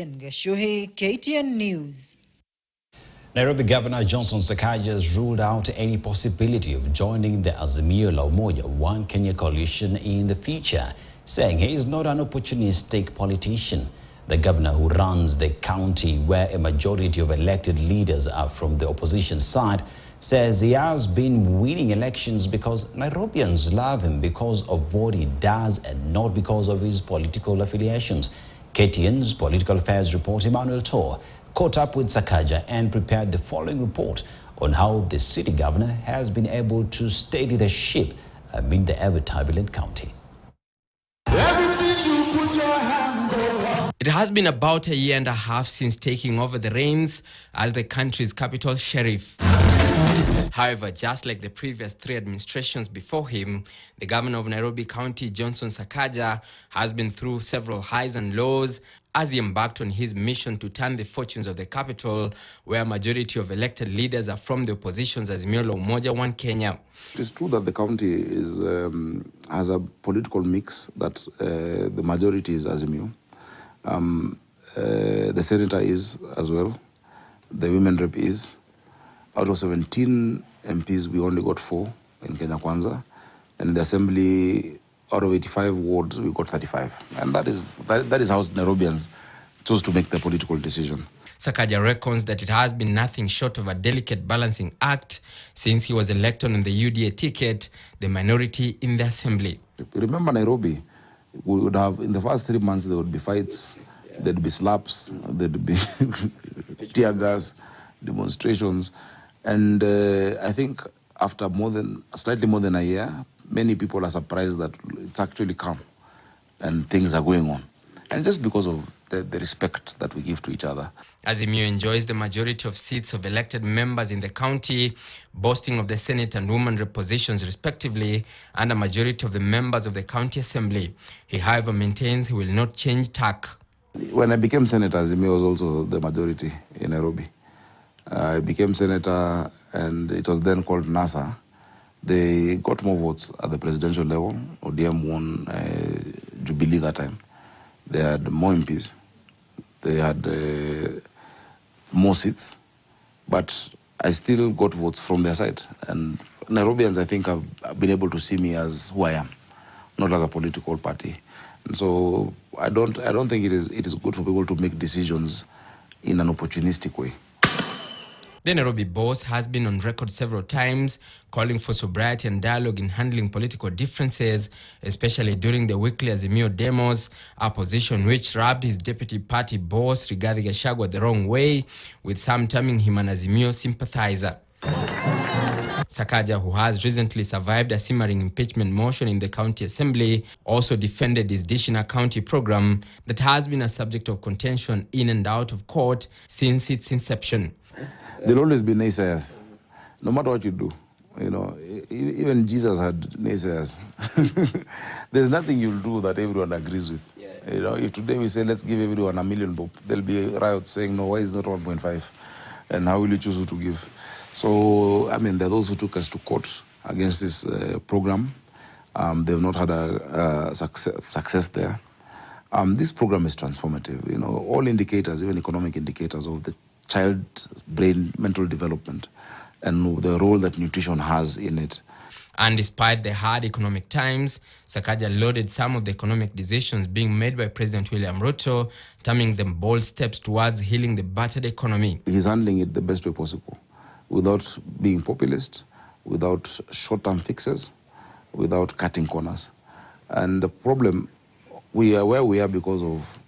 Ngashuhi, KTN News. Nairobi Governor Johnson Sakaja has ruled out any possibility of joining the Azimio la Umoja One Kenya coalition in the future, saying he is not an opportunistic politician. The governor, who runs the county where a majority of elected leaders are from the opposition side, says he has been winning elections because Nairobians love him because of what he does and not because of his political affiliations. KTN's political affairs reporter Emmanuel Tor caught up with Sakaja and prepared the following report on how the city governor has been able to steady the ship amid the ever-turbulent county. It has been about a year and a half since taking over the reins as the country's capital sheriff. However, just like the previous three administrations before him, the governor of Nairobi County, Johnson Sakaja, has been through several highs and lows as he embarked on his mission to turn the fortunes of the capital, where a majority of elected leaders are from the opposition's Azimio la Umoja One Kenya. It is true that the county has a political mix that the majority is Azimio. The senator is as well. The women rep is. Out of 17 MPs, we only got 4 in Kenya Kwanza. And in the assembly, out of 85 wards, we got 35. And that is how Nairobians chose to make the political decision. Sakaja reckons that it has been nothing short of a delicate balancing act since he was elected on the UDA ticket, the minority in the assembly. Remember Nairobi, we would have, in the first 3 months, there would be fights, there'd be slaps, there'd be tear gas, demonstrations. And I think after slightly more than a year, many people are surprised that it's actually calm and things are going on. And just because of the respect that we give to each other. Azimio enjoys the majority of seats of elected members in the county, boasting of the Senate and women rep positions respectively, and a majority of the members of the county assembly. He, however, maintains he will not change tack. When I became senator, Azimio was also the majority in Nairobi. I became senator, and it was then called NASA. They got more votes at the presidential level. ODM won Jubilee that time. They had more MPs. They had more seats. But I still got votes from their side. And Nairobians, I think, have been able to see me as who I am, not as a political party. And so I don't think it is good for people to make decisions in an opportunistic way. The Nairobi boss has been on record several times calling for sobriety and dialogue in handling political differences, especially during the weekly Azimio demos, a position which rubbed his deputy party boss, Rigathi Gachagua, the wrong way, with some terming him an Azimio sympathizer. Sakaja, who has recently survived a simmering impeachment motion in the county assembly, also defended his Dishina County program that has been a subject of contention in and out of court since its inception. There'll always be naysayers, no matter what you do. You know, even Jesus had naysayers. There's nothing you'll do that everyone agrees with. Yeah. You know, if today we say, let's give everyone $1 million, there'll be riots saying, no, why is not 1.5? And how will you choose who to give? So, I mean, there are those who took us to court against this program. They've not had a success there. This program is transformative. You know, all indicators, even economic indicators of the child's brain, mental development, and the role that nutrition has in it. And despite the hard economic times, Sakaja lauded some of the economic decisions being made by President William Ruto, terming them bold steps towards healing the battered economy. He's handling it the best way possible, without being populist, without short-term fixes, without cutting corners. And the problem, we are where we are because of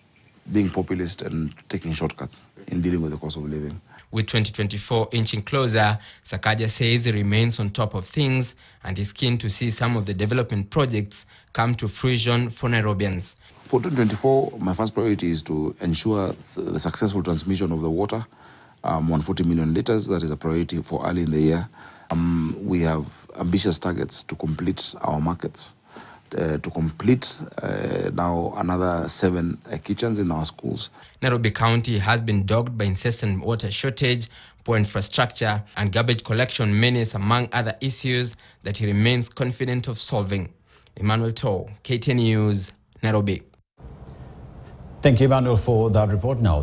being populist and taking shortcuts in dealing with the cost of living. With 2024 inching closer, Sakaja says he remains on top of things and is keen to see some of the development projects come to fruition for Nairobians. For 2024, my first priority is to ensure the successful transmission of the water, 140 million litres. That is a priority for early in the year. We have ambitious targets to complete our markets, to complete now another 7 kitchens in our schools. Nairobi County has been dogged by incessant water shortage, poor infrastructure, and garbage collection menace, among other issues that he remains confident of solving. Emmanuel Tor, KTN News, Nairobi. Thank you, Emmanuel, for that report now.